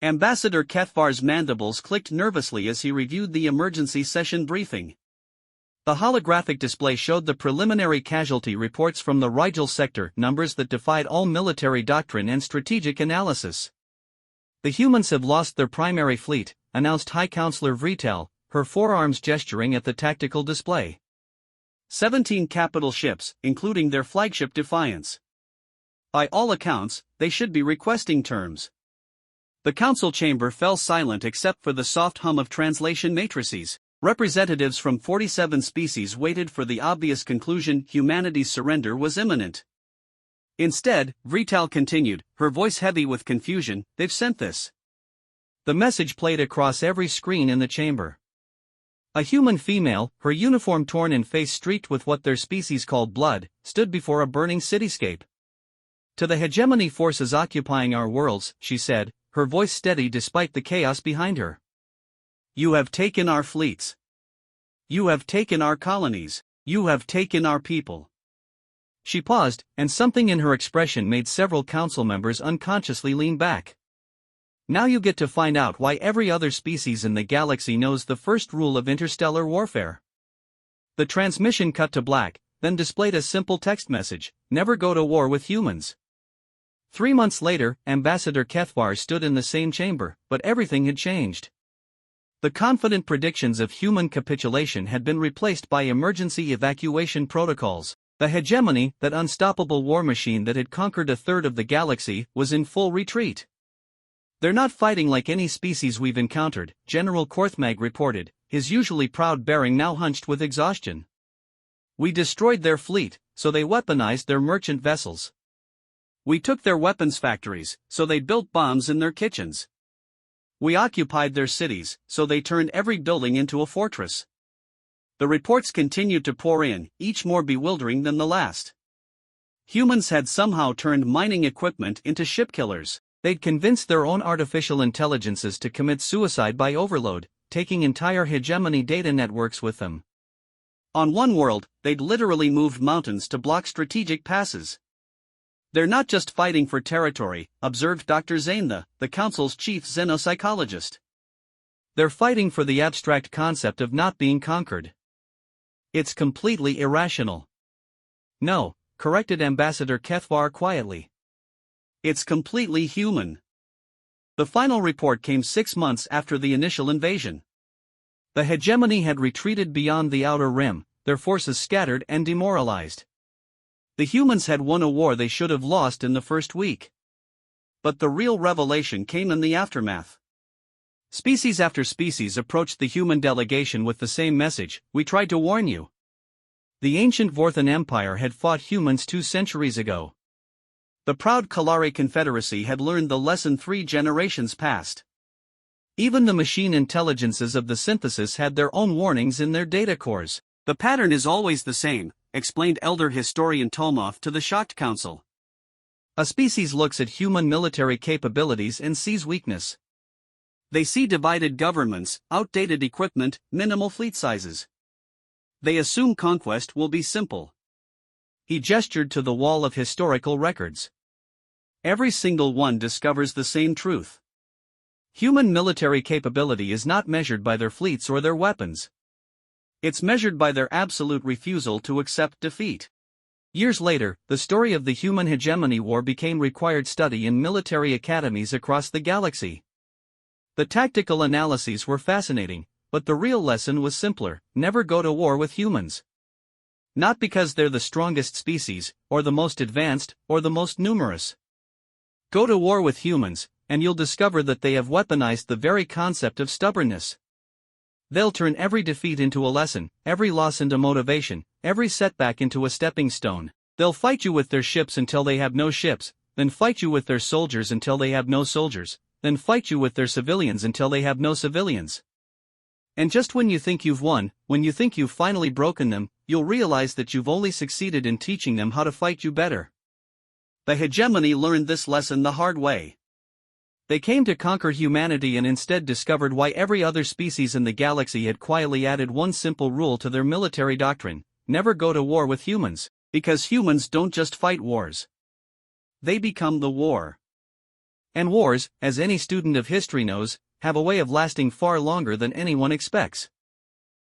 Ambassador Cathvar's mandibles clicked nervously as he reviewed the emergency session briefing. The holographic display showed the preliminary casualty reports from the Rigel sector, numbers that defied all military doctrine and strategic analysis. "The humans have lost their primary fleet," announced High Counselor Vrital, her forearms gesturing at the tactical display. 17 capital ships, including their flagship Defiance. By all accounts, they should be requesting terms. The council chamber fell silent except for the soft hum of translation matrices. Representatives from 47 species waited for the obvious conclusion: humanity's surrender was imminent. Instead, Vrital continued, her voice heavy with confusion, "They've sent this." The message played across every screen in the chamber. A human female, her uniform torn and face streaked with what their species called blood, stood before a burning cityscape. "To the hegemony forces occupying our worlds," she said, her voice steady despite the chaos behind her. "You have taken our fleets. You have taken our colonies. You have taken our people." She paused, and something in her expression made several council members unconsciously lean back. "Now you get to find out why every other species in the galaxy knows the first rule of interstellar warfare." The transmission cut to black, then displayed a simple text message: "Never go to war with humans." 3 months later, Ambassador Cathvar stood in the same chamber, but everything had changed. The confident predictions of human capitulation had been replaced by emergency evacuation protocols. The hegemony, that unstoppable war machine that had conquered a third of the galaxy, was in full retreat. "They're not fighting like any species we've encountered," General Korthmag reported, his usually proud bearing now hunched with exhaustion. "We destroyed their fleet, so they weaponized their merchant vessels. We took their weapons factories, so they built bombs in their kitchens. We occupied their cities, so they turned every building into a fortress." The reports continued to pour in, each more bewildering than the last. Humans had somehow turned mining equipment into ship killers. They'd convinced their own artificial intelligences to commit suicide by overload, taking entire hegemony data networks with them. On one world, they'd literally moved mountains to block strategic passes. "They're not just fighting for territory," observed Dr. Zain, the council's chief xenopsychologist. "They're fighting for the abstract concept of not being conquered. It's completely irrational." "No," corrected Ambassador Cathvar quietly. "It's completely human." The final report came 6 months after the initial invasion. The hegemony had retreated beyond the outer rim, their forces scattered and demoralized. The humans had won a war they should have lost in the first week. But the real revelation came in the aftermath. Species after species approached the human delegation with the same message: "We tried to warn you." The ancient Vorthan Empire had fought humans 2 centuries ago. The proud Kalari Confederacy had learned the lesson 3 generations past. Even the machine intelligences of the synthesis had their own warnings in their data cores. "The pattern is always the same," explained elder historian Tomov to the shocked council. "A species looks at human military capabilities and sees weakness. They see divided governments, outdated equipment, minimal fleet sizes. They assume conquest will be simple." He gestured to the wall of historical records. Every single one discovers the same truth. Human military capability is not measured by their fleets or their weapons. It's measured by their absolute refusal to accept defeat. Years later, the story of the human hegemony war became required study in military academies across the galaxy. The tactical analyses were fascinating, but the real lesson was simpler: never go to war with humans. Not because they're the strongest species, or the most advanced, or the most numerous. Go to war with humans, and you'll discover that they have weaponized the very concept of stubbornness. They'll turn every defeat into a lesson, every loss into motivation, every setback into a stepping stone. They'll fight you with their ships until they have no ships, then fight you with their soldiers until they have no soldiers, then fight you with their civilians until they have no civilians. And just when you think you've won, when you think you've finally broken them, you'll realize that you've only succeeded in teaching them how to fight you better." The hegemony learned this lesson the hard way. They came to conquer humanity and instead discovered why every other species in the galaxy had quietly added one simple rule to their military doctrine: never go to war with humans, because humans don't just fight wars. They become the war. And wars, as any student of history knows, have a way of lasting far longer than anyone expects.